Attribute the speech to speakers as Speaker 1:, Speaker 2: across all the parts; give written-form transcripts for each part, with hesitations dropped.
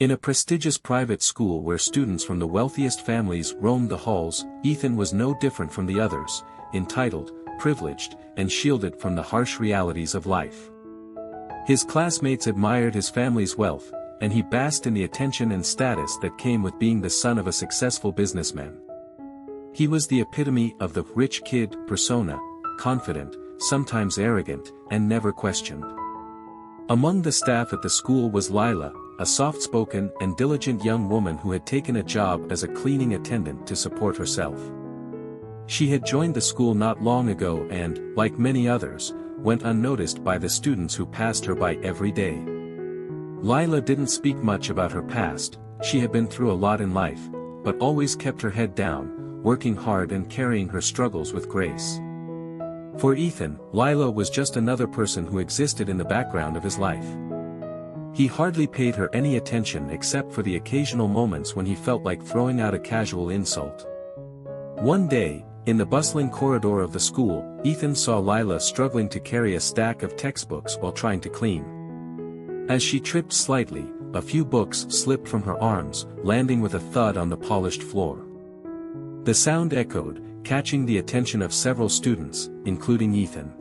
Speaker 1: In a prestigious private school where students from the wealthiest families roamed the halls, Ethan was no different from the others, entitled, privileged, and shielded from the harsh realities of life. His classmates admired his family's wealth, and he basked in the attention and status that came with being the son of a successful businessman. He was the epitome of the rich kid persona, confident, sometimes arrogant, and never questioned. Among the staff at the school was Layla, a soft-spoken and diligent young woman who had taken a job as a cleaning attendant to support herself. She had joined the school not long ago and, like many others, went unnoticed by the students who passed her by every day. Layla didn't speak much about her past. She had been through a lot in life, but always kept her head down, working hard and carrying her struggles with grace. For Ethan, Layla was just another person who existed in the background of his life. He hardly paid her any attention except for the occasional moments when he felt like throwing out a casual insult. One day, in the bustling corridor of the school, Ethan saw Layla struggling to carry a stack of textbooks while trying to clean. As she tripped slightly, a few books slipped from her arms, landing with a thud on the polished floor. The sound echoed, catching the attention of several students, including Ethan.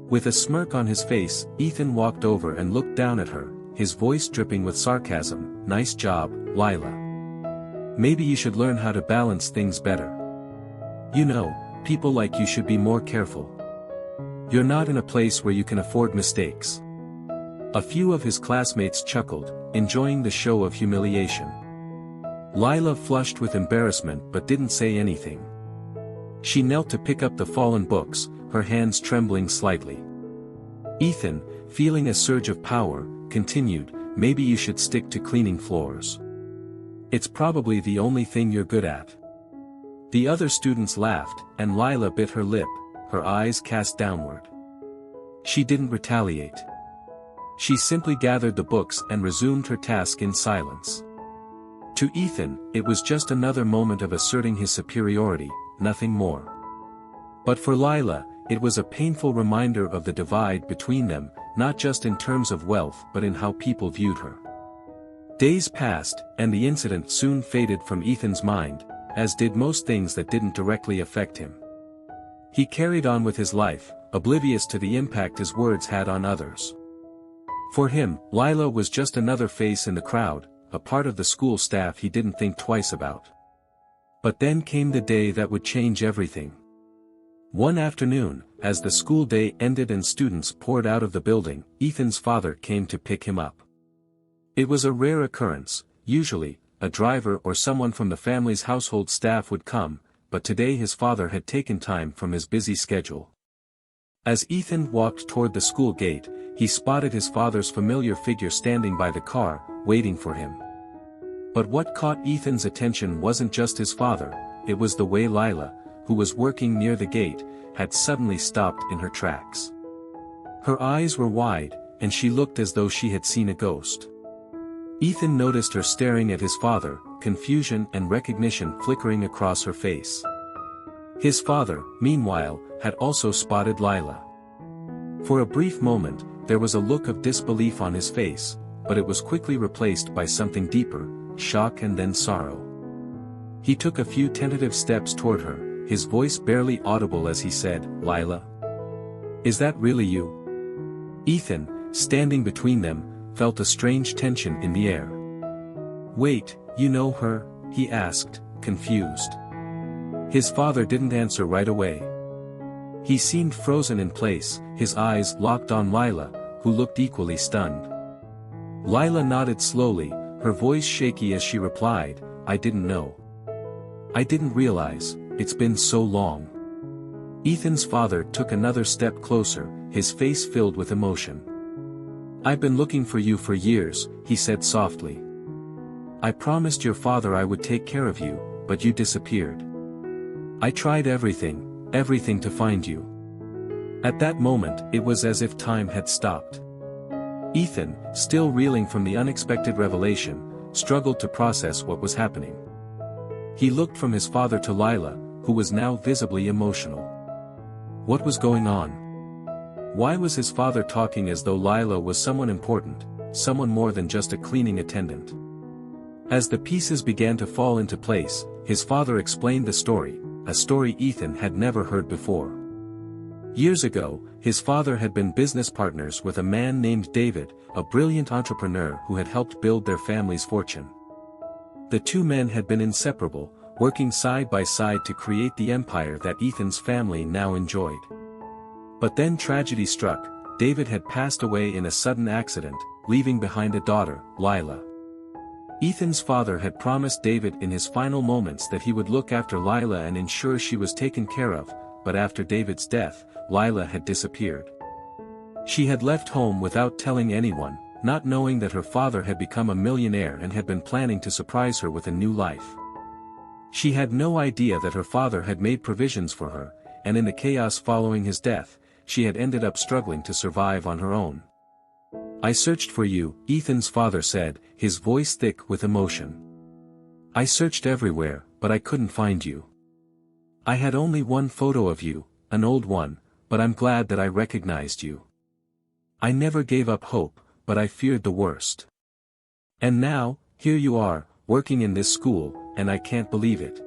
Speaker 1: With a smirk on his face, Ethan walked over and looked down at her, his voice dripping with sarcasm. "Nice job, Layla. Maybe you should learn how to balance things better. You know, people like you should be more careful. You're not in a place where you can afford mistakes." A few of his classmates chuckled, enjoying the show of humiliation. Layla flushed with embarrassment but didn't say anything. She knelt to pick up the fallen books, her hands trembling slightly. Ethan, feeling a surge of power, continued, "Maybe you should stick to cleaning floors. It's probably the only thing you're good at." The other students laughed, and Layla bit her lip, her eyes cast downward. She didn't retaliate. She simply gathered the books and resumed her task in silence. To Ethan, it was just another moment of asserting his superiority, nothing more. But for Layla, it was a painful reminder of the divide between them, not just in terms of wealth but in how people viewed her. Days passed, and the incident soon faded from Ethan's mind, as did most things that didn't directly affect him. He carried on with his life, oblivious to the impact his words had on others. For him, Layla was just another face in the crowd, a part of the school staff he didn't think twice about. But then came the day that would change everything. One afternoon, as the school day ended and students poured out of the building, Ethan's father came to pick him up. It was a rare occurrence. Usually, a driver or someone from the family's household staff would come, but today his father had taken time from his busy schedule. As Ethan walked toward the school gate, he spotted his father's familiar figure standing by the car, waiting for him. But what caught Ethan's attention wasn't just his father, it was the way Layla, who was working near the gate, had suddenly stopped in her tracks. Her eyes were wide, and she looked as though she had seen a ghost. Ethan noticed her staring at his father, confusion and recognition flickering across her face. His father, meanwhile, had also spotted Layla. For a brief moment, there was a look of disbelief on his face, but it was quickly replaced by something deeper, shock and then sorrow. He took a few tentative steps toward her, his voice barely audible as he said, "Layla? Is that really you?" Ethan, standing between them, felt a strange tension in the air. "Wait, you know her?" he asked, confused. His father didn't answer right away. He seemed frozen in place, his eyes locked on Layla, who looked equally stunned. Layla nodded slowly, her voice shaky as she replied, "I didn't know. I didn't realize, it's been so long." Ethan's father took another step closer, his face filled with emotion. "I've been looking for you for years," he said softly. "I promised your father I would take care of you, but you disappeared. I tried everything to find you." At that moment, it was as if time had stopped. Ethan, still reeling from the unexpected revelation, struggled to process what was happening. He looked from his father to Layla, who was now visibly emotional. What was going on? Why was his father talking as though Layla was someone important, someone more than just a cleaning attendant? As the pieces began to fall into place, his father explained the story, a story Ethan had never heard before. Years ago, his father had been business partners with a man named David, a brilliant entrepreneur who had helped build their family's fortune. The two men had been inseparable, working side by side to create the empire that Ethan's family now enjoyed. But then tragedy struck. David had passed away in a sudden accident, leaving behind a daughter, Layla. Ethan's father had promised David in his final moments that he would look after Layla and ensure she was taken care of, but after David's death, Layla had disappeared. She had left home without telling anyone, not knowing that her father had become a millionaire and had been planning to surprise her with a new life. She had no idea that her father had made provisions for her, and in the chaos following his death, she had ended up struggling to survive on her own. "I searched for you," Ethan's father said, his voice thick with emotion. "I searched everywhere, but I couldn't find you. I had only one photo of you, an old one, but I'm glad that I recognized you. I never gave up hope, but I feared the worst. And now, here you are, working in this school, and I can't believe it."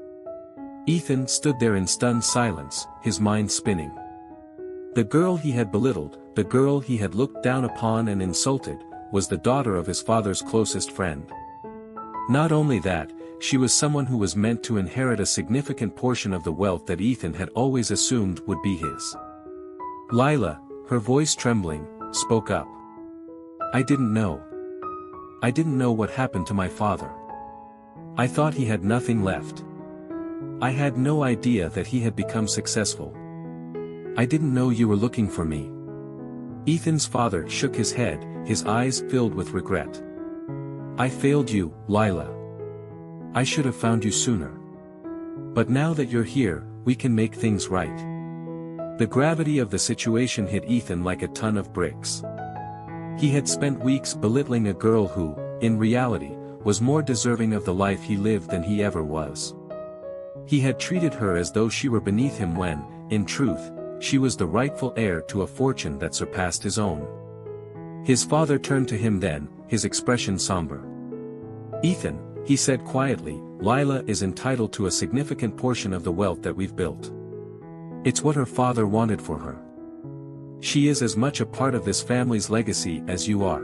Speaker 1: Ethan stood there in stunned silence, his mind spinning. The girl he had belittled, the girl he had looked down upon and insulted, was the daughter of his father's closest friend. Not only that, she was someone who was meant to inherit a significant portion of the wealth that Ethan had always assumed would be his. Layla, her voice trembling, spoke up. "I didn't know. I didn't know what happened to my father. I thought he had nothing left. I had no idea that he had become successful. I didn't know you were looking for me." Ethan's father shook his head, his eyes filled with regret. "I failed you, Layla. I should have found you sooner. But now that you're here, we can make things right." The gravity of the situation hit Ethan like a ton of bricks. He had spent weeks belittling a girl who, in reality, was more deserving of the life he lived than he ever was. He had treated her as though she were beneath him when, in truth, she was the rightful heir to a fortune that surpassed his own. His father turned to him then, his expression somber. "Ethan," he said quietly, "Layla is entitled to a significant portion of the wealth that we've built. It's what her father wanted for her. She is as much a part of this family's legacy as you are."